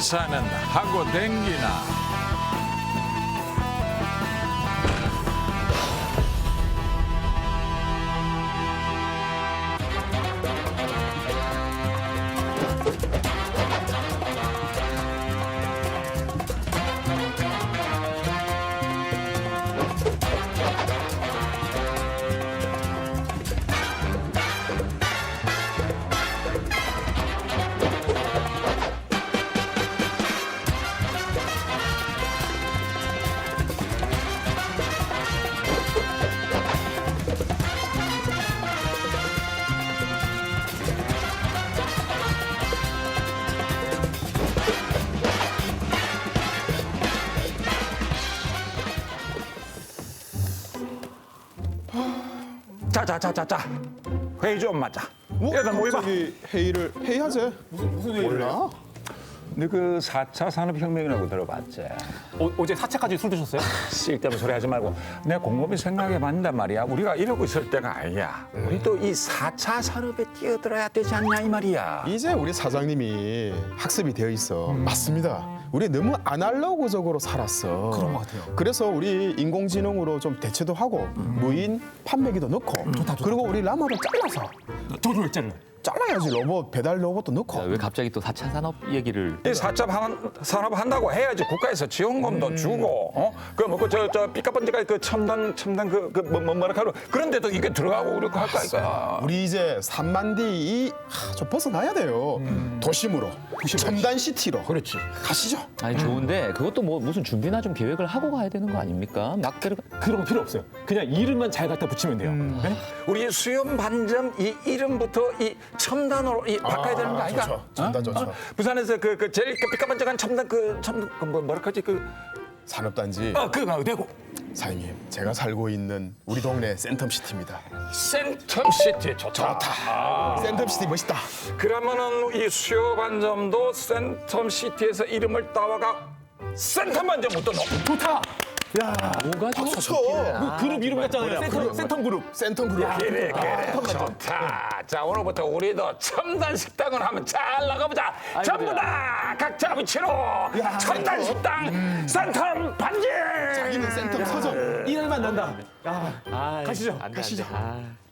회사는 하고 댕기나. 자자자자자 회의 좀 하자. 얘들 모여봐. 갑자기 회의하재? 무슨 회의를 몰라? 너 그 4차 산업혁명이라고 들어봤지? 어제 4차까지 술 드셨어요? 쓸데없는 소리 하지 말고 내가 곰곰이 생각해봤단 말이야. 우리가 이러고 있을 때가 아니야. 우리 또 이 4차 산업에 뛰어들어야 되지 않냐 이 말이야. 이제 우리 사장님이 학습이 되어 있어. 맞습니다. 우리 너무 아날로그적으로 살았어. 그런 것 같아요. 그래서 우리 인공지능으로 좀 대체도 하고 무인 판매기도 넣고 좋다. 그리고 우리 라마도 잘라서 저도 왜 잘라요? 잘라야지. 로봇 배달 로봇도 넣고. 왜 갑자기 또 4차 산업 얘기를 이 4차 산업 한다고 해야지 국가에서 지원금도 주고, 저 삐까번지가 그 첨단 뭐라 하루 그런데도 이게 들어가고 우리가 할 거니까. 우리 이제 3만 D이 좀 벗어나야 돼요. 도심으로. 첨단 시티로. 그렇지. 가시죠. 아니 좋은데 그것도 뭐 무슨 준비나 좀 계획을 하고 가야 되는 거 아닙니까? 막 들어가 그런 거 필요 없어요. 그냥 이름만 잘 갖다 붙이면 돼요. 네? 우리 수염 반점 이 이름부터 이 첨단으로 이 바꿔야 되는 거 아닌가? 좋죠. 첨단 좋죠. 부산에서 그 제일 삐까번쩍한 첨단 뭐라 하지 산업단지. 그거 되고 사장님, 제가 살고 있는 우리 동네 센텀시티입니다. 센텀시티 좋다. 센텀시티 멋있다. 그러면은 이 수요 반점도 센텀시티에서 이름을 따와가 센텀 반점부터 넣어. 좋다. 야, 뭐가 좀 좋죠. 그 그룹 이름 같잖아요. 센텀 그룹. 센텀 그룹. 그래 좋다. 자 오늘부터 우리도 첨단 식당을 한번 잘 나가보자. 전부 다 각자 위치로 첨단 식당 센텀 반지. 자기는 센텀 서점. 이날만 난다. 가시죠. 안 돼, 가시죠. 안 돼.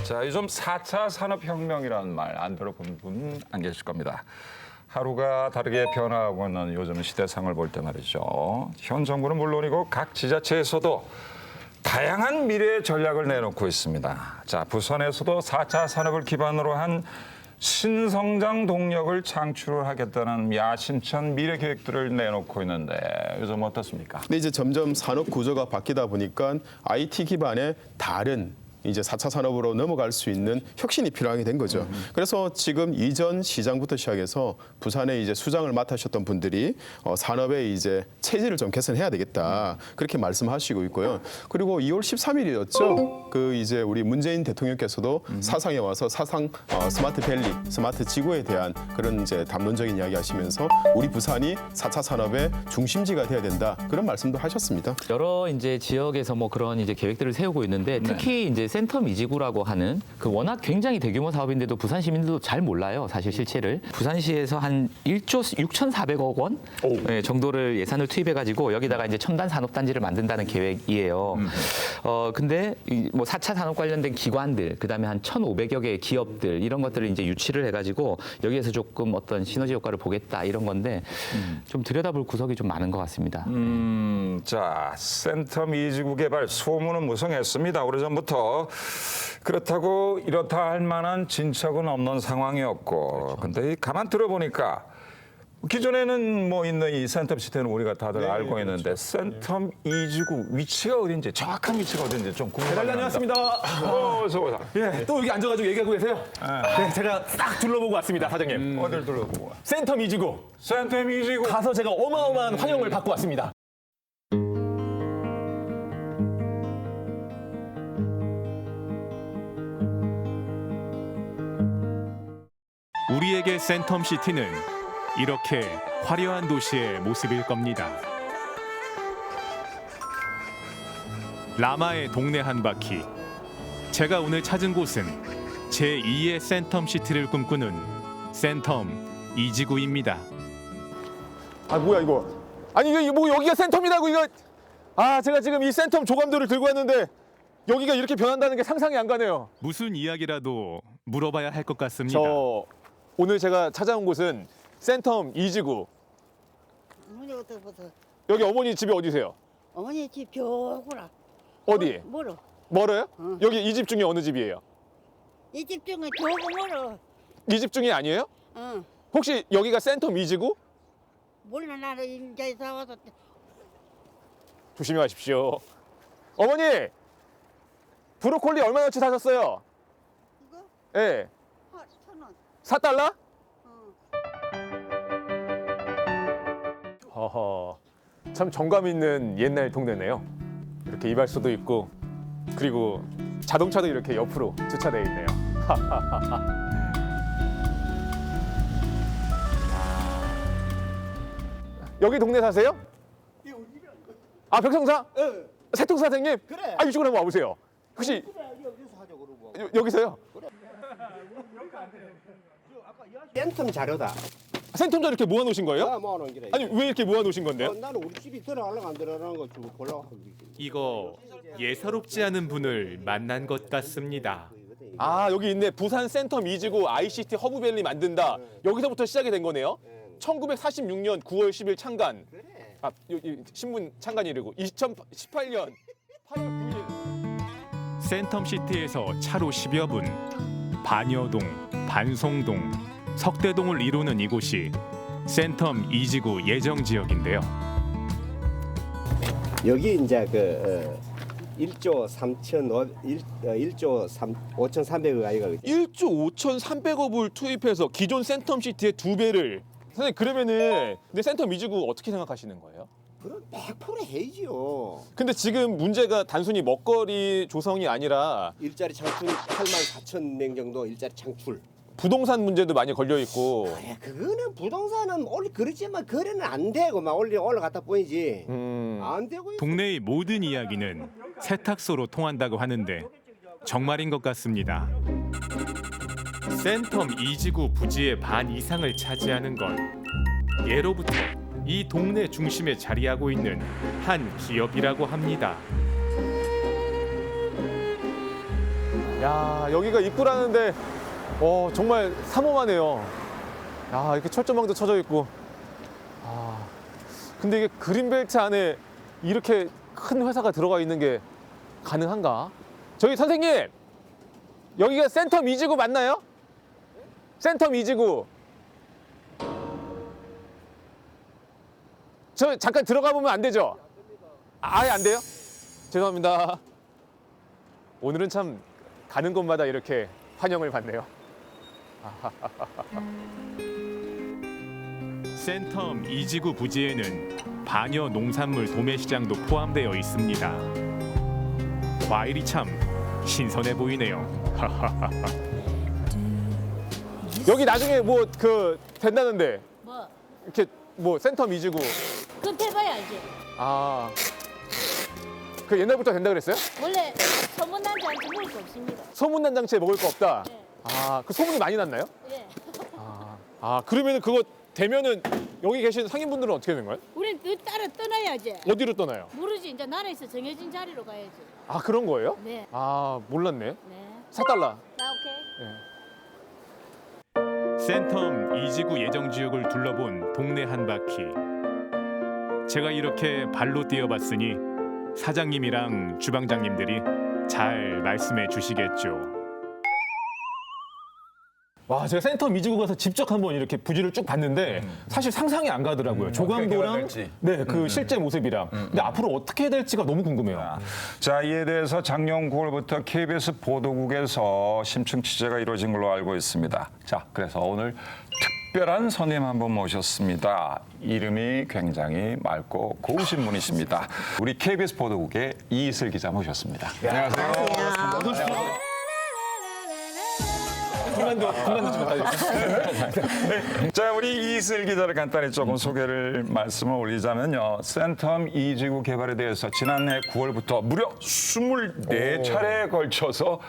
자, 요즘 4차 산업혁명이라는 말 안 들어본 분 안 계실 겁니다. 하루가 다르게 변화하고 있는 요즘 시대상을 볼 때 말이죠. 현 정부는 물론이고 각 지자체에서도 다양한 미래 전략을 내놓고 있습니다. 자, 부산에서도 4차 산업을 기반으로 한 신성장 동력을 창출하겠다는 야심찬 미래 계획들을 내놓고 있는데 요즘 어떻습니까? 근데 이제 점점 산업 구조가 바뀌다 보니까 IT 기반의 다른 이제 4차 산업으로 넘어갈 수 있는 혁신이 필요하게 된 거죠. 그래서 지금 이전 시장부터 시작해서 부산에 이제 수장을 맡으셨던 분들이 산업의 이제 체질을 좀 개선해야 되겠다. 그렇게 말씀하시고 있고요. 그리고 2월 13일이었죠. 그 이제 우리 문재인 대통령께서도 사상에 와서 사상 스마트 밸리, 스마트 지구에 대한 그런 이제 담론적인 이야기 하시면서 우리 부산이 4차 산업의 중심지가 돼야 된다. 그런 말씀도 하셨습니다. 여러 이제 지역에서 뭐 그런 이제 계획들을 세우고 있는데 특히 이제 센텀 이지구라고 하는 그 워낙 굉장히 대규모 사업인데도 부산 시민들도 잘 몰라요. 사실 실체를. 부산시에서 한 1조 6,400억 원 정도를 예산을 투입해 가지고 여기다가 이제 첨단 산업 단지를 만든다는 계획이에요. 근데 뭐 4차 산업 관련된 기관들, 그다음에 한 1,500여 개의 기업들 이런 것들을 이제 유치를 해 가지고 여기에서 조금 어떤 시너지 효과를 보겠다 이런 건데 좀 들여다볼 구석이 좀 많은 것 같습니다. 자, 센텀 이지구 개발 소문은 무성했습니다. 오래전부터. 그렇다고 이렇다 할 만한 진척은 없는 상황이었고. 근데 가만 들어보니까 기존에는 뭐 있는 이 센텀 시티는 우리가 다들 알고 있는데 센텀 이지구 위치가 어딘지 정확한 위치가 어딘지 좀 궁금합니다. 대단히 다녀왔습니다. 어서 오자. 예, 또 여기 앉아가지고 얘기하고 계세요? 네, 제가 싹 둘러보고 왔습니다, 사장님. 어딜 둘러보고 와? 센텀 이지구. 센텀 이지구. 가서 제가 어마어마한 환영을 받고 왔습니다. 우리에게 센텀시티는 이렇게 화려한 도시의 모습일 겁니다. 라마의 동네 한 바퀴. 제가 오늘 찾은 곳은 제2의 센텀시티를 꿈꾸는 센텀 이지구입니다. 아 뭐야 이거? 아니 이거 뭐 여기가 센텀이라고 이거? 아 제가 지금 이 센텀 조감도를 들고 왔는데 여기가 이렇게 변한다는 게 상상이 안 가네요. 무슨 이야기라도 물어봐야 할 것 같습니다. 저 오늘 제가 찾아온 곳은 센텀 이지구. 어머니 어떡부터 여기 어머니 집이 어디세요? 어머니 집 벼구라 어디? 멀어 멀어요? 응. 여기 이 집 중에 어느 집이에요? 이 집 중에 조금 멀어 이 집 중에 아니에요? 응 혹시 여기가 센텀 이지구? 몰라 나는 임자에서 와서 조심히 가십시오. 어머니 브로콜리 얼마나치 사셨어요? 이거 예, 1,000원 4달러? 응. 허허, 참 정감 있는 옛날 동네네요. 이렇게 이발소도 있고 그리고 자동차도 이렇게 옆으로 주차되어 있네요. 여기 동네 사세요? 아 백성사? 세통 사장님? 그래. 아 이쪽으로 한번 와보세요. 혹시 여기서요? 센텀 자료다. 센텀자 이렇게 모아놓으신 거예요? 아, 모아놓은 기라. 아니 왜 이렇게 모아놓으신 건데요? 나는 우리 집이 들어가려고 안 들어가는 거 주고 보려고 하고. 이거 예사롭지 않은 분을 만난 것 같습니다. 아 여기 있네. 부산 센텀 이지구 ICT 허브밸리 만든다. 여기서부터 시작이 된 거네요. 1946년 9월 10일 창간. 그래. 아 이 신문 창간이라고. 2018년 8월 9일. 센텀시티에서 차로 10여 분, 반여동, 반송동, 석대동을 이루는 이곳이 센텀 이지구 예정지역인데요. 여기 이제 그 1조 5,300억 아이가 그지? 1조 5,300억을 투입해서 기존 센텀시티의 2배를. 선생님 그러면은 근데 센텀 이지구 어떻게 생각하시는 거예요? 그럼 100% 해지요. 근데 지금 문제가 단순히 먹거리 조성이 아니라 일자리 창출 84,000명 정도 일자리 창출. 부동산 문제도 많이 걸려 있고. 그래, 그거는 부동산은 원래 그렇지만 거래는 안 되고 막 올라갔다 보이지. 안 되고. 동네의 모든 이야기는 세탁소로 통한다고 하는데 정말인 것 같습니다. 센텀 이지구 부지의 반 이상을 차지하는 건 예로부터 이 동네 중심에 자리하고 있는 한 기업이라고 합니다. 야 여기가 입구라는데 정말 삼엄하네요. 야 이렇게 철조망도 쳐져 있고. 아 근데 이게 그린벨트 안에 이렇게 큰 회사가 들어가 있는 게 가능한가? 저기 선생님 여기가 센텀 이지구 맞나요? 센텀 이지구. 저 잠깐 들어가 보면 안 되죠? 아예 안 돼요? 죄송합니다. 오늘은 참 가는 곳마다 이렇게 환영을 받네요. 센텀 이지구 부지에는 반여 농산물 도매시장도 포함되어 있습니다. 과일이 참 신선해 보이네요. 여기 나중에 뭐 된다는데 뭐 이렇게 뭐 센텀 이지구. 그럼 해봐야지 그 옛날부터 된다 그랬어요? 원래 소문난 잔치 먹을 거 없습니다 소문난 장치에 먹을 거 없다. 네. 그 소문이 많이 났나요? 예. 그러면은 그거 되면은 여기 계신 상인분들은 어떻게 되는 거예요? 우린 그 따라 떠나야지 어디로 떠나요? 모르지 이제 나라에서 정해진 자리로 가야지 그런 거예요? 네. 몰랐네. 네. 4달러. 나 오케이. 센텀 이지구 예정지역을 둘러본 동네 한 바퀴. 제가 이렇게 발로 뛰어봤으니 사장님이랑 주방장님들이 잘 말씀해 주시겠죠. 와, 제가 센텀 이지구 가서 직접 한번 이렇게 부지를 쭉 봤는데 사실 상상이 안 가더라고요. 조감도랑 그 실제 모습이랑. 근데 앞으로 어떻게 될지가 너무 궁금해요. 자, 이에 대해서 작년 9월부터 KBS 보도국에서 심층 취재가 이루어진 걸로 알고 있습니다. 자, 그래서 오늘 특별한 손님 한 분 모셨습니다. 이름이 굉장히 맑고 고우신 분이십니다. 우리 KBS 보도국의 이슬 기자 모셨습니다. 안녕하세요. 자, 우리 이슬 기자를 간단히 조금 소개를 말씀을 올리자면요. 센텀 2지구 개발에 대해서 지난해 9월부터 무려 24차례에 걸쳐서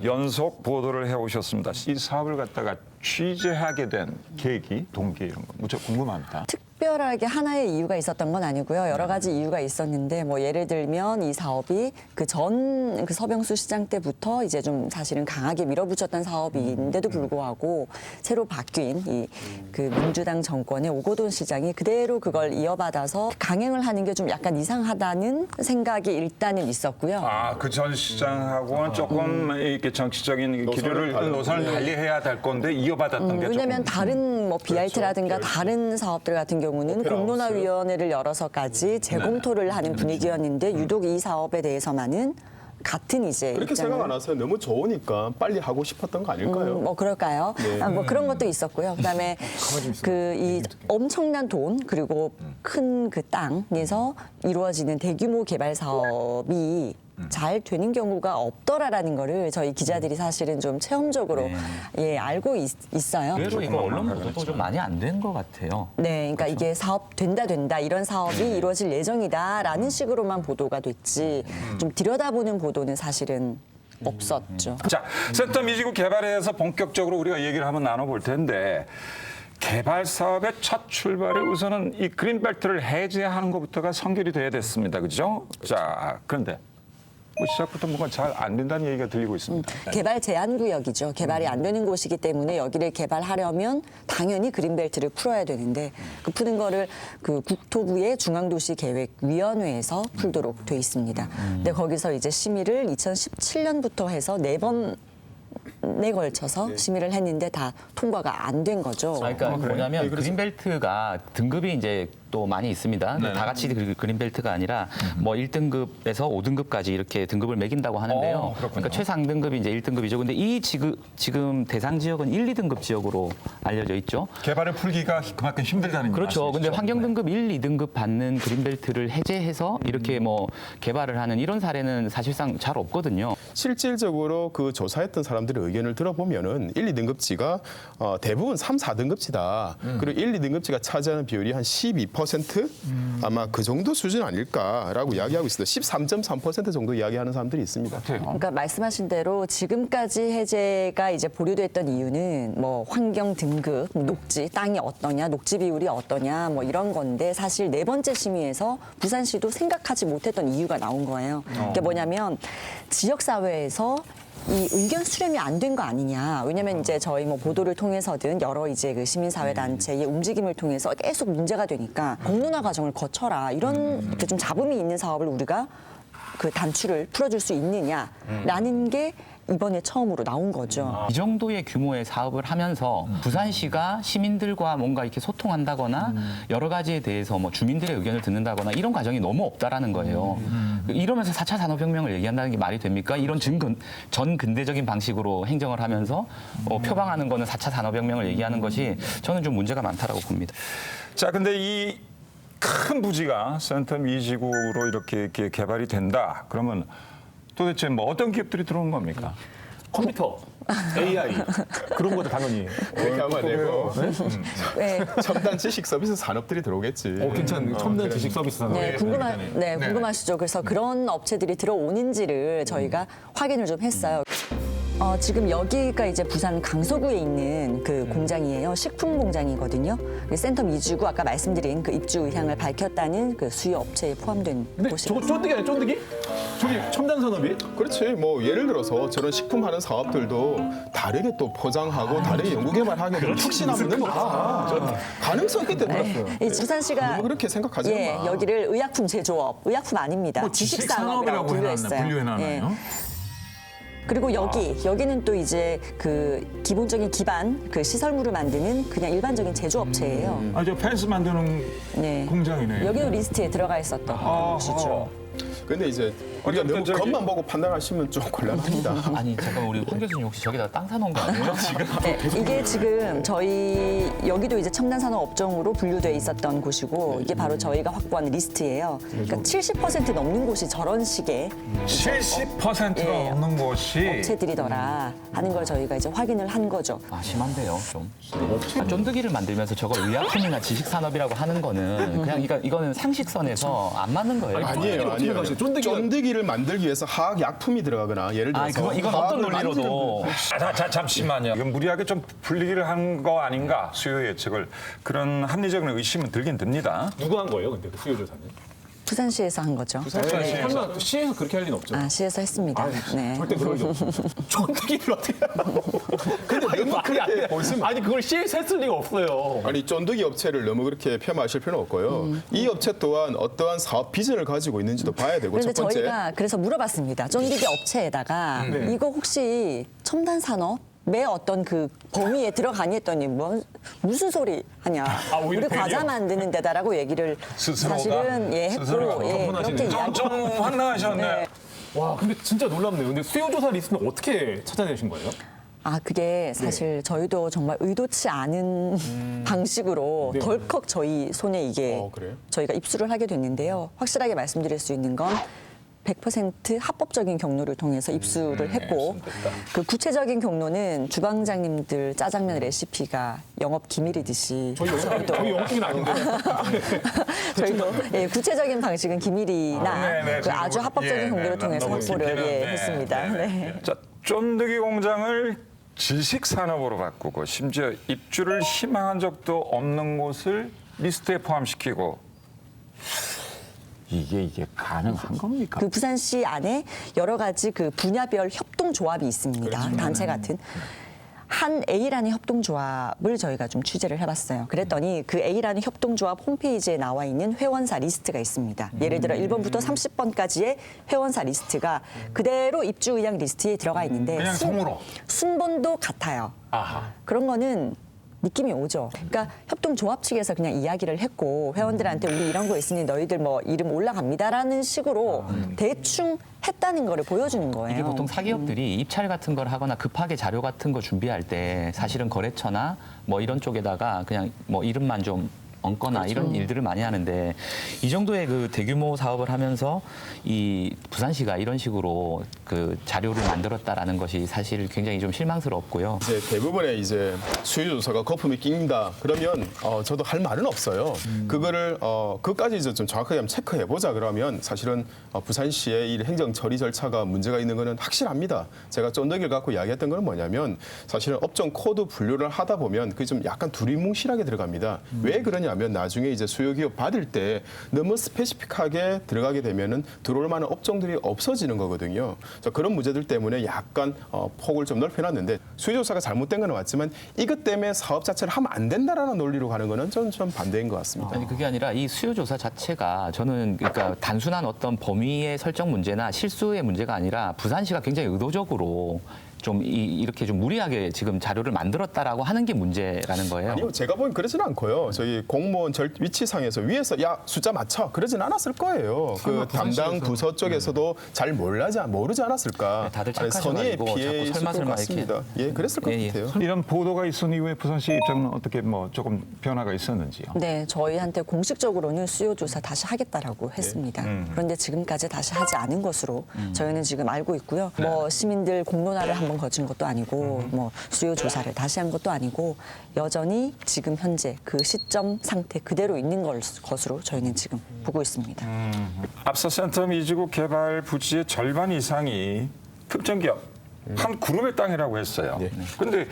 연속 보도를 해오셨습니다. 이 사업을 갖다가 취재하게 된 계기, 동기 이런 거 무척 궁금합니다. 특별하게 하나의 이유가 있었던 건 아니고요. 여러 가지 이유가 있었는데 뭐 예를 들면 이 사업이 그 전 서병수 시장 때부터 이제 좀 사실은 강하게 밀어붙였던 사업인데도 불구하고 새로 바뀐 이 그 민주당 정권의 오거돈 시장이 그대로 그걸 이어받아서 강행을 하는 게 좀 약간 이상하다는 생각이 일단은 있었고요. 아, 그 전 시장하고는 조금 이렇게 정치적인 노선을 달리해야 될 건데 이어받았던 게 왜냐하면 조금 다른 뭐 BRT라든가 다른 사업들 같은 경우는 공론화위원회를 열어서까지 재검토를 하는 분위기였는데 유독 이 사업에 대해서만은 같은 이제 그렇게 생각 안 하세요? 너무 좋으니까 빨리 하고 싶었던 거 아닐까요? 뭐 그럴까요? 아, 뭐 그런 것도 있었고요. 그다음에 그 이 엄청난 돈 그리고 큰 그 땅에서 이루어지는 대규모 개발 사업이 잘 되는 경우가 없더라라는 거를 저희 기자들이 사실은 좀 체험적으로 예 알고 있어요. 의외로 이거 언론 보도도 좀 많이 안 된 것 같아요. 네, 그러니까 이게 사업 된다 이런 사업이 이루어질 예정이다라는 식으로만 보도가 됐지 좀 들여다보는 보도는 사실은 없었죠. 자, 센텀 2지구 개발에서 본격적으로 우리가 얘기를 한번 나눠볼 텐데 개발 사업의 첫 출발이 우선은 이 그린벨트를 해제하는 것부터가 선결이 돼야 됐습니다. 그죠? 자, 그런데 뭐 시작부터 뭔가 잘 안 된다는 얘기가 들리고 있습니다. 개발 제한 구역이죠. 개발이 안 되는 곳이기 때문에 여기를 개발하려면 당연히 그린벨트를 풀어야 되는데 그 푸는 거를 그 국토부의 중앙도시계획위원회에서 풀도록 돼 있습니다. 근데 거기서 이제 심의를 2017년부터 해서 4번에 걸쳐서 심의를 했는데 다 통과가 안 된 거죠. 그러니까 뭐냐면 그린벨트가 등급이 이제 또 많이 있습니다. 다 같이 그린벨트가 아니라 뭐 1등급에서 5등급까지 이렇게 등급을 매긴다고 하는데요. 그러니까 최상등급이 이제 1등급이죠. 근데 이 지금 대상 지역은 1, 2등급 지역으로 알려져 있죠. 개발을 풀기가 그만큼 힘들다는 그렇죠. 근데 말씀이시죠? 환경등급 1, 2등급 받는 그린벨트를 해제해서 이렇게 뭐 개발을 하는 이런 사례는 사실상 잘 없거든요. 실질적으로 그 조사했던 사람들의 의견을 들어보면은 1, 2등급지가 대부분 3, 4등급지다. 그리고 1, 2등급지가 차지하는 비율이 한 12% 아마 그 정도 수준 아닐까라고 이야기하고 있습니다. 13.3% 정도 이야기하는 사람들이 있습니다. 그러니까 말씀하신 대로 지금까지 해제가 이제 보류됐던 이유는 뭐 환경 등급, 녹지, 땅이 어떠냐, 녹지 비율이 어떠냐 뭐 이런 건데 사실 4번째 심의에서 부산시도 생각하지 못했던 이유가 나온 거예요. 그게 뭐냐면 지역 사회에서 이 의견 수렴이 안 된 거 아니냐. 왜냐면 이제 저희 뭐 보도를 통해서든 여러 이제 그 시민사회 단체의 움직임을 통해서 계속 문제가 되니까 공론화 과정을 거쳐라. 이런 이렇게 좀 잡음이 있는 사업을 우리가 그 단추를 풀어줄 수 있느냐라는 게 이번에 처음으로 나온 거죠. 이 정도의 규모의 사업을 하면서 부산시가 시민들과 뭔가 이렇게 소통한다거나 여러 가지에 대해서 뭐 주민들의 의견을 듣는다거나 이런 과정이 너무 없다라는 거예요. 이러면서 4차 산업혁명을 얘기한다는 게 말이 됩니까? 이런 전 근대적인 방식으로 행정을 하면서 표방하는 거는 4차 산업혁명을 얘기하는 것이 저는 좀 문제가 많다라고 봅니다. 자, 근데 이 큰 부지가 센텀 2지구로 이렇게 개발이 된다. 그러면 도대체 뭐 어떤 기업들이 들어오는 겁니까? 컴퓨터, AI 그런 것도 당연히 그렇게 하면 안 되고 네. 첨단 지식 서비스 산업들이 들어오겠지. 괜찮은 첨단 지식 서비스 산업. 네, 궁금하시죠. 그래서 그런 업체들이 들어오는지를 저희가 확인을 좀 했어요. 지금 여기가 이제 부산 강서구에 있는 그 공장이에요. 식품 공장이거든요. 센텀 2지구 아까 말씀드린 그 입주 의향을 밝혔다는 그 수요 업체에 포함된 근데 곳이에요. 저거 쫀득이 아니야, 쫀득이? 저기 첨단 산업이? 그렇지. 뭐 예를 들어서 저런 식품하는 사업들도 다르게 또 포장하고 다르게 연구개발하게 되면 혁신하면 넘어가. 가능성 있기 때문에. 이 부산시가 너무 그렇게 생각하지 마. 여기를 의약품 제조업, 의약품 아닙니다. 지식산업이라고 분류했어요. 분류해놨나요? 그리고 여기는 또 이제 그 기본적인 기반 그 시설물을 만드는 그냥 일반적인 제조업체예요. 아, 저 펜스 만드는 네. 공장이네요. 여기도 리스트에 들어가 있었던 곳이죠. 근데 이제 우리가 어쨌든 너무 저기- 겉만 보고 판단하시면 좀 곤란합니다. 아니 잠깐 우리 황 교수님 혹시 저기다 땅 사놓은 거 아니에요 지금? 네, 이게 지금 저희 여기도 이제 첨단 산업 업종으로 분류돼 있었던 곳이고 이게 바로 저희가 확보한 리스트예요. 그러니까 70% 넘는 곳이 저런 식의 70%가 예. 넘는 곳이 업체들이더라 하는 걸 저희가 이제 확인을 한 거죠. 아 심한데요 좀. 쫀득이를 만들면서 저걸 의약품이나 지식산업이라고 하는 거는 그냥 이거는 상식선에서 안 맞는 거예요. 아니에요, 아니에요. 쫀득이를 만들기 위해서 화학 약품이 들어가거나 예를 아 들어서 이건 어떤 화학을 논리로도 잠시만요. 이건 무리하게 좀 분리기를 한 거 아닌가 수요 예측을 그런 합리적인 의심은 들긴 듭니다. 누구 한 거예요, 근데 그 수요 조사는? 부산시에서 한 거죠. 설마 시에서 그렇게 할 리는 없죠. 아, 시에서 했습니다. 네. 절대 그런 게 없어. 쫀득이를 어떻게 근데 너무 말이 안 돼. 아니 그걸 시에서 했을 리가 없어요. 아니 쫀득이 업체를 너무 그렇게 폄하하실 필요는 없고요. 이 업체 또한 어떠한 사업 비전을 가지고 있는지도 봐야 되고 그런데 첫 번째 저희가 그래서 물어봤습니다. 쫀디기 업체에다가 이거 혹시 첨단 산업의 어떤 그 범위에 들어가니 했더니 무슨 소리 하냐. 우리 오히려 과자 만드는 데다라고 얘기를 스스로가? 사실은 했고 그렇게 이야기. 좀 황당하셨네. 네. 와 근데 진짜 놀랍네요. 근데 수요 조사 리스트는 어떻게 찾아내신 거예요? 아, 그게 사실 저희도 정말 의도치 않은 방식으로 네. 덜컥 저희 손에 이게 그래요? 저희가 입수를 하게 됐는데요. 확실하게 말씀드릴 수 있는 건 100% 합법적인 경로를 통해서 입수를 했고 그 구체적인 경로는 주방장님들 짜장면 레시피가 영업 기밀이듯이 저희 영업팀은 아닌데. 저희도 예, 구체적인 방식은 기밀이나 네, 그 아주 합법적인 경로를 통해서 확보를 했습니다. 네. 자, 쫀득이 공장을 지식 산업으로 바꾸고 심지어 입주를 희망한 적도 없는 곳을 리스트에 포함시키고 이게 가능한 겁니까? 그 부산시 안에 여러 가지 그 분야별 협동조합이 있습니다. 단체 같은. 한 A라는 협동조합을 저희가 좀 취재를 해봤어요. 그랬더니 그 A라는 협동조합 홈페이지에 나와 있는 회원사 리스트가 있습니다. 예를 들어 1번부터 30번까지의 회원사 리스트가 그대로 입주 의향 리스트에 들어가 있는데 그냥 성으로? 순번도 같아요. 그런 거는 느낌이 오죠. 그러니까 협동조합 측에서 그냥 이야기를 했고 회원들한테 우리 이런 거 있으니 너희들 뭐 이름 올라갑니다라는 식으로 대충 했다는 거를 보여주는 거예요. 이게 보통 사기업들이 입찰 같은 걸 하거나 급하게 자료 같은 거 준비할 때 사실은 거래처나 뭐 이런 쪽에다가 그냥 뭐 이름만 좀 얹거나 이런 일들을 많이 하는데 이 정도의 그 대규모 사업을 하면서 이 부산시가 이런 식으로 그 자료를 만들었다라는 것이 사실 굉장히 좀 실망스럽고요. 이제 대부분의 이제 수요 조사가 거품이 낀다 그러면 저도 할 말은 없어요. 그거를 그것까지 이제 좀 정확하게 한번 체크해 보자 그러면 사실은 부산시의 이 행정 처리 절차가 문제가 있는 거는 확실합니다. 제가 쫀득이를 갖고 이야기했던 건 뭐냐면 사실은 업종 코드 분류를 하다 보면 그게 좀 약간 두리뭉실하게 들어갑니다. 왜 그러냐면 나중에 이제 수요 기업 받을 때 너무 스페시픽하게 들어가게 되면은 들어올 만한 업종들이 없어지는 거거든요. 그래서 그런 문제들 때문에 약간 폭을 좀 넓혀놨는데 수요 조사가 잘못된 건 맞지만 이것 때문에 사업 자체를 하면 안 된다라는 논리로 가는 거는 저는 좀 반대인 것 같습니다. 아니 그게 아니라 이 수요 조사 자체가 저는 그러니까 단순한 어떤 범위의 설정 문제나 실수의 문제가 아니라 부산시가 굉장히 의도적으로 좀 이렇게 좀 무리하게 지금 자료를 만들었다라고 하는 게 문제라는 거예요. 아니요, 제가 보기엔 그러지는 않고요. 저희 공무원 위치상에서 위에서 야 숫자 맞춰 그러진 않았을 거예요. 그 담당 부서 쪽에서도 잘 모르지 않았을까. 네, 다들 아니, 선의의 착하셔가지고 피해 자꾸 있을 것 설마설마 같습니다. 예, 그랬을 것 예. 같아요. 이런 보도가 있은 이후에 부산시 입장은 어떻게 뭐 조금 변화가 있었는지요? 네, 저희한테 공식적으로는 수요 조사 다시 하겠다라고 했습니다. 그런데 지금까지 다시 하지 않은 것으로 저희는 지금 알고 있고요. 뭐 시민들 공론화를 한번 거친 것도 아니고 뭐 수요 조사를 다시 한 것도 아니고 여전히 지금 현재 그 시점 상태 그대로 있는 것으로 저희는 지금 보고 있습니다. 앞서 센터 미지구 개발 부지의 절반 이상이 특정 기업 한 그룹의 땅이라고 했어요. 그런데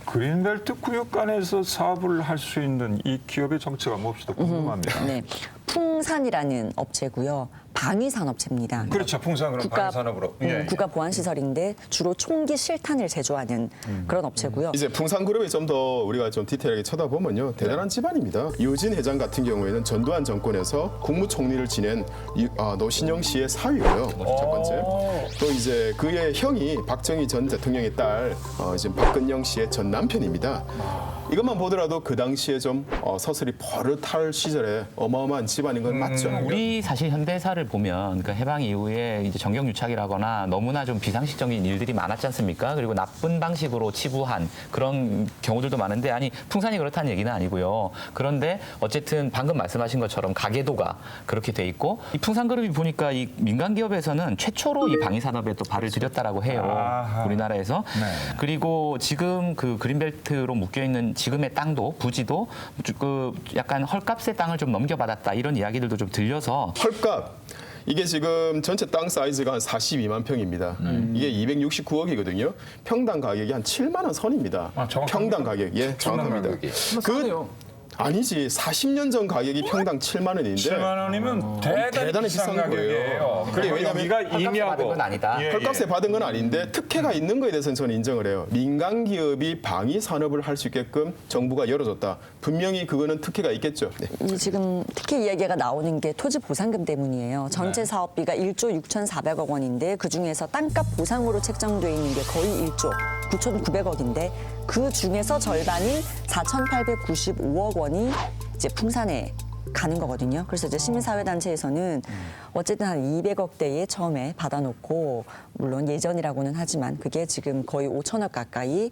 그린벨트 구역 안에서 사업을 할 수 있는 이 기업의 정체가 무엇인지 궁금합니다. 네, 풍산이라는 업체고요. 방위산업체입니다. 그렇죠. 풍산 그런 방위산업으로. 예, 예. 국가 보안시설인데 주로 총기 실탄을 제조하는 그런 업체고요. 이제 풍산그룹이 좀 더 우리가 좀 디테일하게 쳐다보면요. 대단한 집안입니다. 유진 회장 같은 경우에는 전두환 정권에서 국무총리를 지낸 노신영 씨의 사위고요. 첫 번째. 또 이제 그의 형이 박정희 전 대통령의 딸 지금 박근영 씨의 전 남편입니다. 이것만 보더라도 그 당시에 좀 서슬이 버릇할 시절에 어마어마한 집안인 건 맞죠. 우리 사실 현대사를 보면 그 해방 이후에 이제 정경유착이라거나 너무나 좀 비상식적인 일들이 많았지 않습니까? 그리고 나쁜 방식으로 치부한 그런 경우들도 많은데 아니 풍산이 그렇다는 얘기는 아니고요. 그런데 어쨌든 방금 말씀하신 것처럼 가계도가 그렇게 돼 있고 이 풍산그룹이 보니까 이 민간 기업에서는 최초로 이 방위 산업에 또 발을 들였다라고 해요. 아하. 우리나라에서. 네. 그리고 지금 그 그린벨트로 묶여 있는 지금의 땅도 부지도 그 약간 헐값의 땅을 좀 넘겨받았다 이런 이야기들도 좀 들려서 헐값. 이게 지금 전체 땅 사이즈가 한 42만 평입니다. 이게 269억이거든요. 평당 가격이 한 7만 원 선입니다. 아, 정확합니까? 평당 가격. 예, 정확합니다. 싸네요. 아니지. 40년 전 가격이 평당 7만 원인데 7만 원이면 대단히 비싼 비싼 거예요. 가격이에요. 그게 그리고 왜냐면 여기가 받은 임야고 건 아니다. 예, 헐값에 받은 건 아닌데 특혜가 있는 거에 대해서는 저는 인정을 해요. 민간 기업이 방위 산업을 할 수 있게끔 정부가 열어줬다. 분명히 그거는 특혜가 있겠죠. 네. 이 지금 특히 이야기가 나오는 게 토지 보상금 때문이에요. 전체 사업비가 1조 6,400억 원인데 그중에서 땅값 보상으로 책정돼 있는 게 거의 1조 9,900억인데 그 중에서 절반인 4,895억 원이 이제 풍산에 가는 거거든요. 그래서 이제 시민사회단체에서는 어쨌든 한 200억대에 처음에 받아놓고 물론 예전이라고는 하지만 그게 지금 거의 5천억 가까이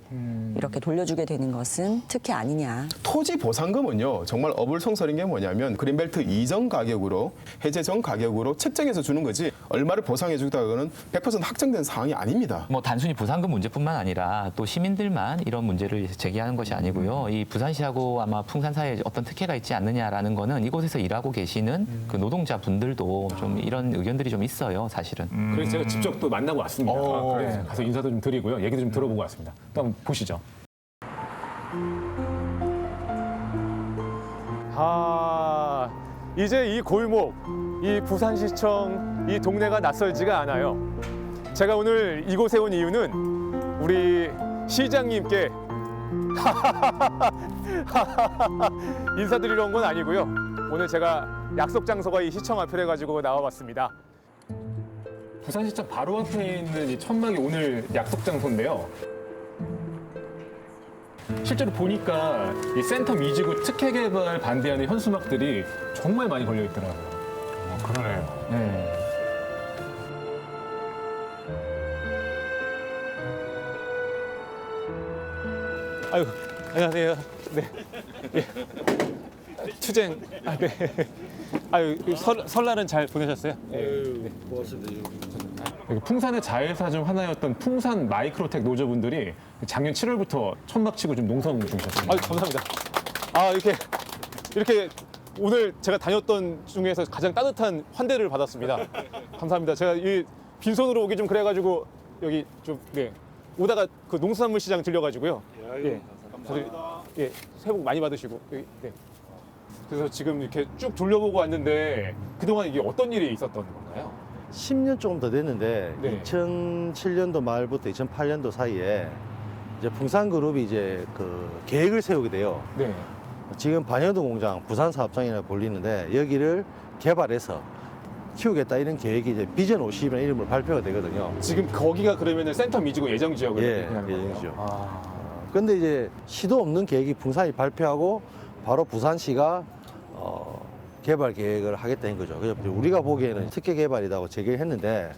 이렇게 돌려주게 되는 것은 특혜 아니냐. 토지 보상금은요 정말 어불성설인 게 뭐냐면 그린벨트 이전 가격으로 해제 전 가격으로 책정해서 주는 거지 얼마를 보상해 주다가는 100% 확정된 사항이 아닙니다. 뭐 단순히 보상금 문제뿐만 아니라 또 시민들만 이런 문제를 제기하는 것이 아니고요. 이 부산시하고 아마 풍산 사이에 어떤 특혜가 있지 않느냐라는 거는 이곳에서 일하고 계시는 그 노동자분들도 좀 이런 의견들이 좀 있어요, 사실은. 그래서 제가 직접 또 만나고 왔습니다. 그래서 가서 인사도 좀 드리고요. 얘기도 좀 들어보고 왔습니다. 또 한번 보시죠. 아, 이제 이 골목, 이 부산시청, 이 동네가 낯설지가 않아요. 제가 오늘 이곳에 온 이유는 우리 시장님께 인사드리러 온 건 아니고요. 오늘 제가 약속 장소가 이 시청 앞이라 가지고 나와봤습니다. 부산시청 바로 앞에 있는 이 천막이 오늘 약속 장소인데요. 실제로 보니까 이 센텀 이지구 특혜 개발 반대하는 현수막들이 정말 많이 걸려 있더라고요. 그러네요. 네. 아유, 안녕하세요. 네. 예. 투쟁. 아, 네. 아유, 설날은 잘 보내셨어요? 네. 고맙습니다. 여기 풍산의 자회사 중 하나였던 풍산 마이크로텍 노조분들이 작년 7월부터 천막 치고 좀 농성 중이셨습니다. 아유, 감사합니다. 아, 이렇게 오늘 제가 다녔던 중에서 가장 따뜻한 환대를 받았습니다. 감사합니다. 제가 이 빈손으로 오기 좀 그래가지고 여기 좀 네. 오다가 그 농수산물 시장 들려가지고요. 예, 감사합니다. 예, 새해 복 많이 받으시고. 네. 그래서 지금 이렇게 쭉 돌려보고 왔는데 그동안 이게 어떤 일이 있었던 건가요? 10년 조금 더 됐는데 네. 2007년도 말부터 2008년도 사이에 이제 풍산그룹이 이제 그 계획을 세우게 돼요. 네. 지금 반여도 공장 부산 사업장이라 불리는데 여기를 개발해서 키우겠다 이런 계획이 이제 비전 50이라는 이름으로 발표가 되거든요. 지금 거기가 그러면은 센텀 미지구 예정 지역으로 예, 하는 거예요? 예정 지역. 아, 근데 이제 시도 없는 계획이 풍산이 발표하고 바로 부산시가 개발 계획을 하겠다는 거죠. 그래서 우리가 보기에는 특혜 개발이라고 제기했는데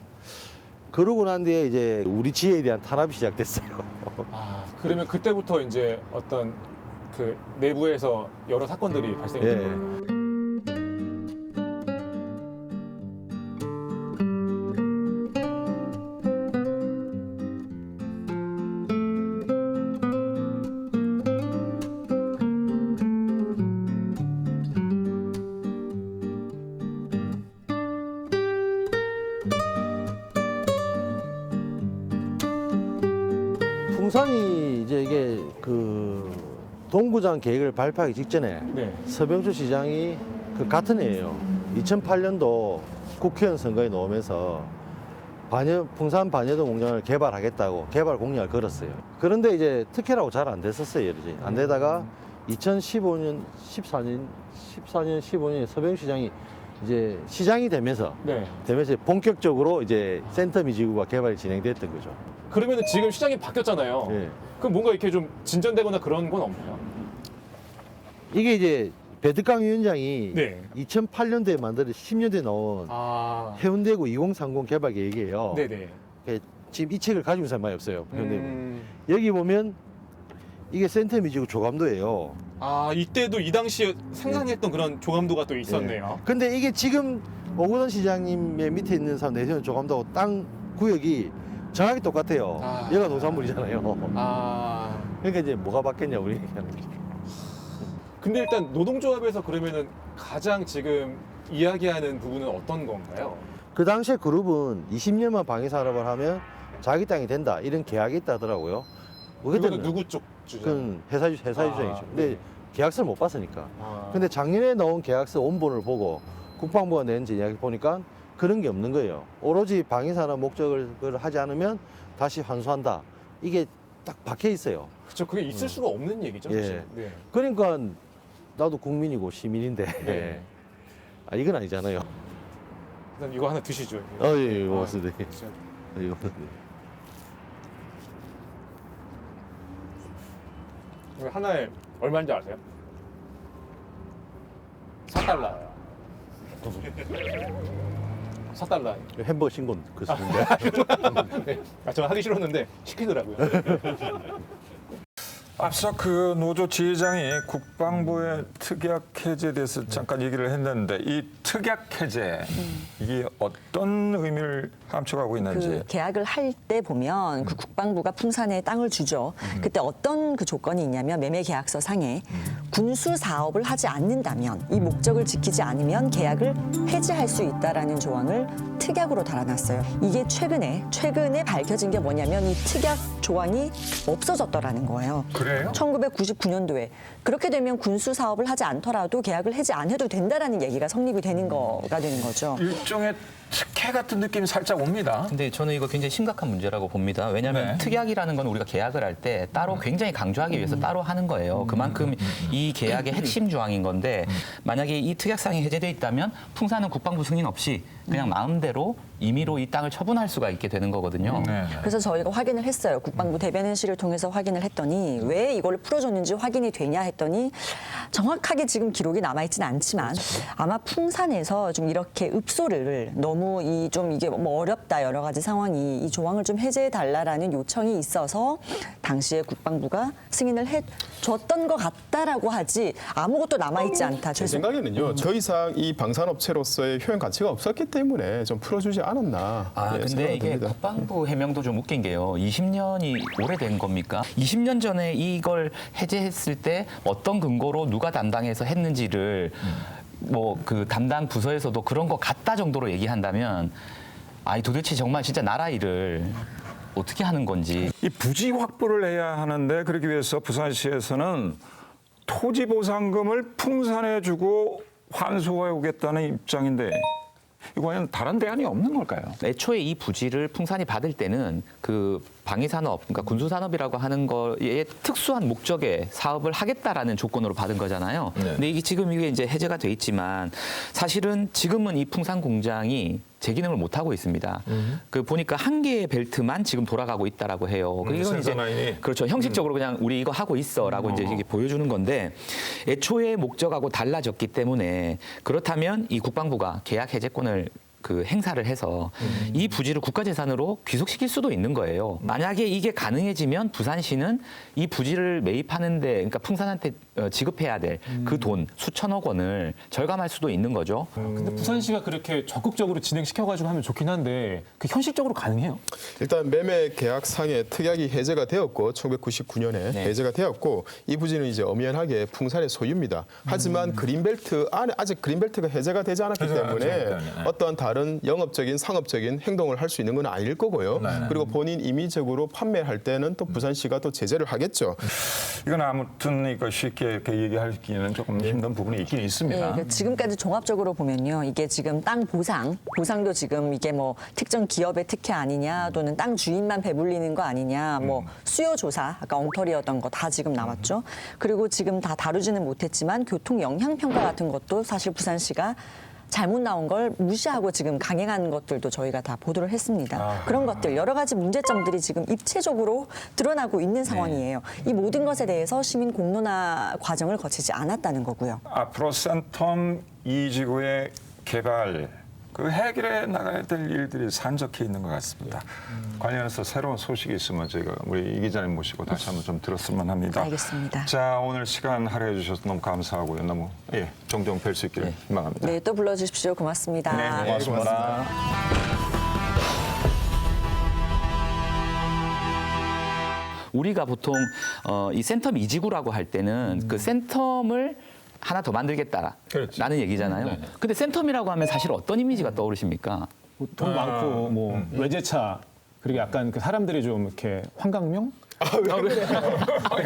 그러고 난 뒤에 이제 우리 지혜에 대한 탄압이 시작됐어요. 아, 그러면 그때부터 이제 어떤 그 내부에서 여러 사건들이 발생했던 예. 거예요? 풍산이 이제 이게 그 동구장 계획을 발표하기 직전에 네. 서병주 시장이 그 같은 해예요. 2008년도 국회의원 선거에 나오면서 풍산 반여도 공장을 개발하겠다고 개발 공약을 걸었어요. 그런데 이제 특혜라고 잘 안 됐었어요. 이제 안 되다가 2015년, 15년에 서병주 시장이 이제 시장이 되면서 네. 본격적으로 이제 센텀 이지구가 개발이 진행됐던 거죠. 그러면은 지금 시장이 바뀌었잖아요. 예. 그럼 뭔가 이렇게 좀 진전되거나 그런 건 없나요? 이게 이제 배드강 위원장이 네. 2008년도에 만들어 10년도에 나온 아, 해운대구 2030 개발 계획이에요. 네네. 지금 이 책을 가지고 있는 사람이 많이 없어요. 해운대구. 여기 보면 이게 센터미지구 조감도예요. 아, 이때도 이 당시에 상상했던 그런 조감도가 또 있었네요. 근데 이게 지금 오거돈 시장님의 밑에 있는 사람 내세운 조감도하고 땅 구역이 정확히 똑같아요. 아. 얘가 농산물이잖아요. 아, 그러니까 이제 뭐가 바뀌었냐 우리 얘기하는 거죠. 근데 일단 노동조합에서 그러면은 가장 지금 이야기하는 부분은 어떤 건가요? 그 당시에 그룹은 20년만 방위산업을 하면 자기 땅이 된다 이런 계약이 있다 하더라고요. 그거는 누구 쪽 주장? 그건 회사 주장이죠. 근데 네. 계약서를 못 봤으니까. 아. 근데 작년에 나온 계약서 원본을 보고 국방부가 낸 이야기 보니까 그런 게 없는 거예요. 오로지 방위산업 목적을 하지 않으면 다시 환수한다. 이게 딱 박혀 있어요. 그렇죠. 그게 있을 수가 없는 얘기죠. 사실. 예. 네. 그러니까 나도 국민이고 시민인데 네. 아, 이건 아니잖아요. 일단 이거 하나 드시죠. 예, 고맙습니다. 진짜. 이거. 이거 하나에 얼마인지 아세요? 4달러예요. 4달러. 햄버거 신고 그 쓰는데. 네. 아, 저는 하기 싫었는데 시키더라고요. 앞서 그 노조 지회장이 국방부의 특약 해제에 대해서 잠깐 얘기를 했는데 이 특약 해제 이게 어떤 의미를 함축하고 있는지. 그 계약을 할 때 보면 그 국방부가 풍산에 땅을 주죠. 그때 어떤 그 조건이 있냐면 매매 계약서 상에 군수 사업을 하지 않는다면 이 목적을 지키지 않으면 계약을 해지할 수 있다라는 조항을 특약으로 달아놨어요. 이게 최근에 밝혀진 게 뭐냐면 이 특약 조항이 없어졌더라는 거예요. 그래요? 1999년도에 그렇게 되면 군수 사업을 하지 않더라도 계약을 해지 안 해도 된다라는 얘기가 성립이 되는 거가 되는 거죠. 일종의 특혜 같은 느낌이 살짝 옵니다. 근데 저는 이거 굉장히 심각한 문제라고 봅니다. 왜냐하면 네. 특약이라는 건 우리가 계약을 할 때 따로 굉장히 강조하기 위해서 따로 하는 거예요. 그만큼 이 계약의 핵심 조항인 건데 만약에 이 특약상이 해제돼 있다면 풍산은 국방부 승인 없이 그냥 마음대로 임의로 이 땅을 처분할 수가 있게 되는 거거든요. 네. 그래서 저희가 확인을 했어요. 국방부 대변인실을 통해서 확인을 했더니 왜 이걸 풀어줬는지 확인이 되냐 했더니 정확하게 지금 기록이 남아있지는 않지만 아마 풍산에서 좀 이렇게 읍소를 너무 이게 뭐 어렵다 여러 가지 상황이 이 조항을 좀 해제해 달라라는 요청이 있어서 당시에 국방부가 승인을 해줬던 것 같다라고 하지 아무것도 남아있지 않다. 제 생각에는요. 더 이상 이 방산업체로서의 효용 가치가 없었기 때문에 좀 풀어주지 않았나. 아, 예, 근데 생각이 이게 듭니다. 국방부 해명도 좀 웃긴 게요. 20년이 오래된 겁니까? 20년 전에 이걸 해제했을 때 어떤 근거로 누가 담당해서 했는지를 뭐 그 담당 부서에서도 그런 거 같다 정도로 얘기한다면 아니 도대체 정말 진짜 나라 일을 어떻게 하는 건지. 이 부지 확보를 해야 하는데 그러기 위해서 부산시에서는 토지 보상금을 풍산해 주고 환수해 오겠다는 입장인데 이거는 다른 대안이 없는 걸까요? 애초에 이 부지를 풍산이 받을 때는 그 방위산업, 그러니까 군수산업이라고 하는 거에 특수한 목적의 사업을 하겠다라는 조건으로 받은 거잖아요. 네. 근데 이게 이제 해제가 돼 있지만 사실은 지금은 이 풍산 공장이 제 기능을 못 하고 있습니다. 그 보니까 한 개의 벨트만 지금 돌아가고 있다라고 해요. 이건 이제 센서 라인이. 그렇죠. 형식적으로 그냥 우리 이거 하고 있어라고 이제 이게 보여주는 건데 애초에 목적하고 달라졌기 때문에 그렇다면 이 국방부가 계약 해제권을 그 행사를 해서 이 부지를 국가재산으로 귀속시킬 수도 있는 거예요. 만약에 이게 가능해지면 부산시는 이 부지를 매입하는데, 그러니까 풍산한테 지급해야 될 그 돈 수천억 원을 절감할 수도 있는 거죠. 근데 부산시가 그렇게 적극적으로 진행시켜가지고 하면 좋긴 한데 그 현실적으로 가능해요? 일단 매매 계약상의 특약이 해제가 되었고 1999년에 네. 해제가 되었고 이 부지는 이제 엄연하게 풍산의 소유입니다. 하지만 그린벨트 안에 아직 그린벨트가 해제가 되지 않았기 해제가 때문에 되지 않았기 때문에. 어떠한 다른 영업적인 상업적인 행동을 할 수 있는 건 아닐 거고요. 그리고 본인 임의적으로 판매할 때는 또 부산시가 또 제재를 하겠죠. 이건 아무튼 이거 쉽게 이렇게 얘기하기는 조금 힘든 부분이 있긴 있습니다. 네, 지금까지 종합적으로 보면요, 이게 지금 땅 보상도 지금 이게 뭐 특정 기업의 특혜 아니냐, 또는 땅 주인만 배불리는 거 아니냐, 뭐 수요 조사, 아까 엉터리였던 거 다 지금 나왔죠. 그리고 지금 다 다루지는 못했지만 교통 영향 평가 같은 것도 사실 부산시가 잘못 나온 걸 무시하고 지금 강행한 것들도 저희가 다 보도를 했습니다. 그런 것들 여러 가지 문제점들이 지금 입체적으로 드러나고 있는 상황이에요. 이 모든 것에 대해서 시민 공론화 과정을 거치지 않았다는 거고요. 앞으로 센텀 2지구의 개발 그 해결해 나가야 될 일들이 산적해 있는 것 같습니다. 관련해서 새로운 소식이 있으면 저희가 우리 이 기자님 모시고 다시 한번 좀 들었으면 합니다. 알겠습니다. 자, 오늘 시간 할애해 주셔서 너무 감사하고요. 너무 종종 뵐 수 있기를 희망합니다. 네, 또 불러주십시오. 고맙습니다. 네, 고맙습니다. 우리가 보통 이 센텀 이지구라고 할 때는 그 센텀을 하나 더 만들겠다라는 얘기잖아요. 근데 센텀이라고 하면 사실 어떤 이미지가 떠오르십니까? 돈 많고 뭐 외제차 그리고 약간 그 사람들이 좀 이렇게 환강명?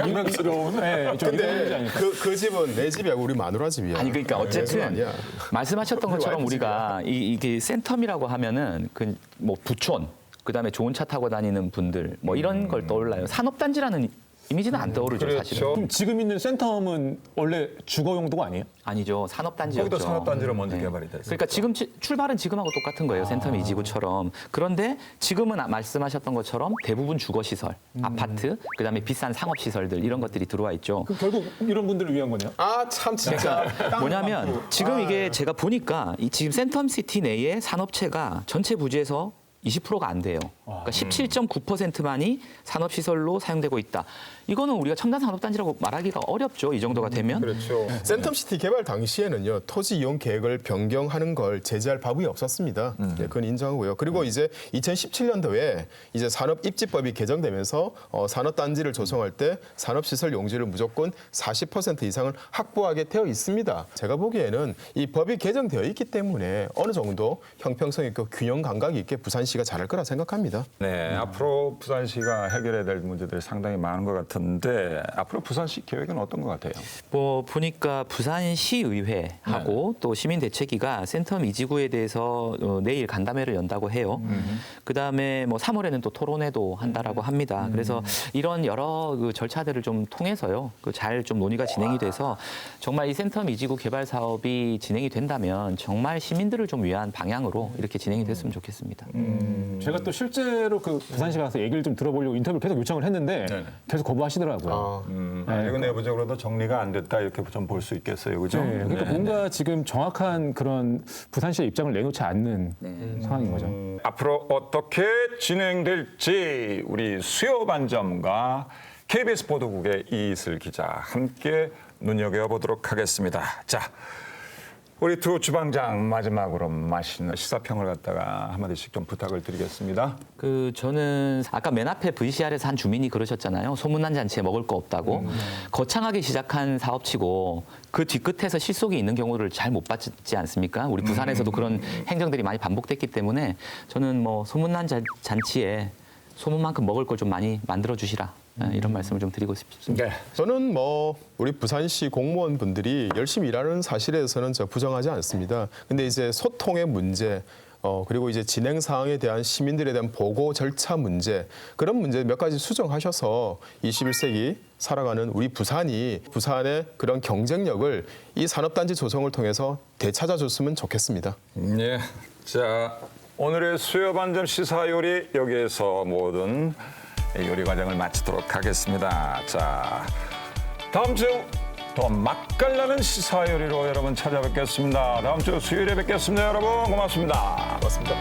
유명스러운 좀 이런 이미지 아닐까? 그 집은 내 집이야 우리 마누라 집이야. 아니 그러니까 내 집 어쨌든 아니야. 말씀하셨던 것처럼 와이프 우리가 이게 센텀이라고 하면은 그 뭐 부촌 그다음에 좋은 차 타고 다니는 분들 뭐 이런 걸 떠올라요. 산업단지라는 이미지는 안 떠오르죠, 사실은. 그럼 지금 있는 센텀은 원래 주거 용도가 아니에요? 아니죠. 산업단지였죠. 거기도 산업단지로 먼저 개발이 됐어요. 그러니까 지금 출발은 지금하고 똑같은 거예요. 센텀 이지구처럼. 그런데 지금은 말씀하셨던 것처럼 대부분 주거시설, 아파트, 그다음에 비싼 상업시설들 이런 것들이 들어와 있죠. 그 결국 이런 분들을 위한 거네요? 참 진짜. 그러니까 뭐냐면 지금 이게 제가 보니까 지금 센텀시티 내에 산업체가 전체 부지에서 20%가 안 돼요. 그러니까 17.9%만이 산업시설로 사용되고 있다. 이거는 우리가 첨단 산업단지라고 말하기가 어렵죠. 이 정도가 되면. 그렇죠. 센텀시티 개발 당시에는요 토지 이용 계획을 변경하는 걸 제재할 법이 없었습니다. 네, 그건 인정하고요. 그리고 이제 2017년도에 이제 산업입지법이 개정되면서 산업단지를 조성할 때 산업시설 용지를 무조건 40% 이상을 확보하게 되어 있습니다. 제가 보기에는 이 법이 개정되어 있기 때문에 어느 정도 형평성 있고 균형 감각이 있게 부산시가 잘할 거라 생각합니다. 네, 앞으로 부산시가 해결해야 될 문제들이 상당히 많은 것 같은데 앞으로 부산시 계획은 어떤 것 같아요? 뭐 보니까 부산시의회하고 또 시민대책위가 센텀 이지구에 대해서 내일 간담회를 연다고 해요. 그다음에 뭐 3월에는 또 토론회도 한다라고 합니다. 그래서 이런 여러 그 절차들을 좀 통해서요. 잘 좀 논의가 진행이 돼서 정말 이 센텀 이지구 개발 사업이 진행이 된다면 정말 시민들을 좀 위한 방향으로 이렇게 진행이 됐으면 좋겠습니다. 제가 또 실제로 그 부산시 가서 얘기를 좀 들어보려고 인터뷰를 계속 요청을 했는데 계속 거부하시더라고요. 이거 내부적으로도 정리가 안 됐다 이렇게 좀 볼 수 있겠어요, 그죠? 네, 그러니까 뭔가 지금 정확한 그런 부산시의 입장을 내놓지 않는 상황인 거죠. 앞으로 어떻게 진행될지 우리 수요반 점과 KBS 보도국의 이슬 기자 함께 눈여겨보도록 하겠습니다. 자, 우리 두 주방장 마지막으로 맛있는 시사평을 갖다가 한마디씩 좀 부탁을 드리겠습니다. 저는 아까 맨 앞에 VCR에서 한 주민이 그러셨잖아요. 소문난 잔치에 먹을 거 없다고. 거창하게 시작한 사업치고 그 뒤끝에서 실속이 있는 경우를 잘 못 봤지 않습니까? 우리 부산에서도 그런 행정들이 많이 반복됐기 때문에 저는 뭐 소문난 잔치에 소문만큼 먹을 걸 좀 많이 만들어 주시라. 이런 말씀을 좀 드리고 싶습니다. 네. 저는 뭐 우리 부산시 공무원분들이 열심히 일하는 사실에 대해서는 저 부정하지 않습니다. 근데 이제 소통의 문제 그리고 이제 진행 사항에 대한 시민들에 대한 보고 절차 문제 그런 문제 몇 가지 수정하셔서 21세기 살아가는 우리 부산의 그런 경쟁력을 이 산업단지 조성을 통해서 되찾아줬으면 좋겠습니다. 네. 자, 오늘의 수요반점 시사요리 여기에서 모든 요리 과정을 마치도록 하겠습니다. 자, 다음 주 더 맛깔나는 시사요리로 여러분 찾아뵙겠습니다. 다음 주 수요일에 뵙겠습니다. 여러분 고맙습니다. 고맙습니다.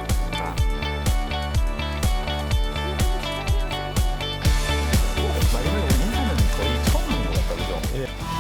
마지막에 우리 인사는 거의 처음 하는 것 같다, 그죠?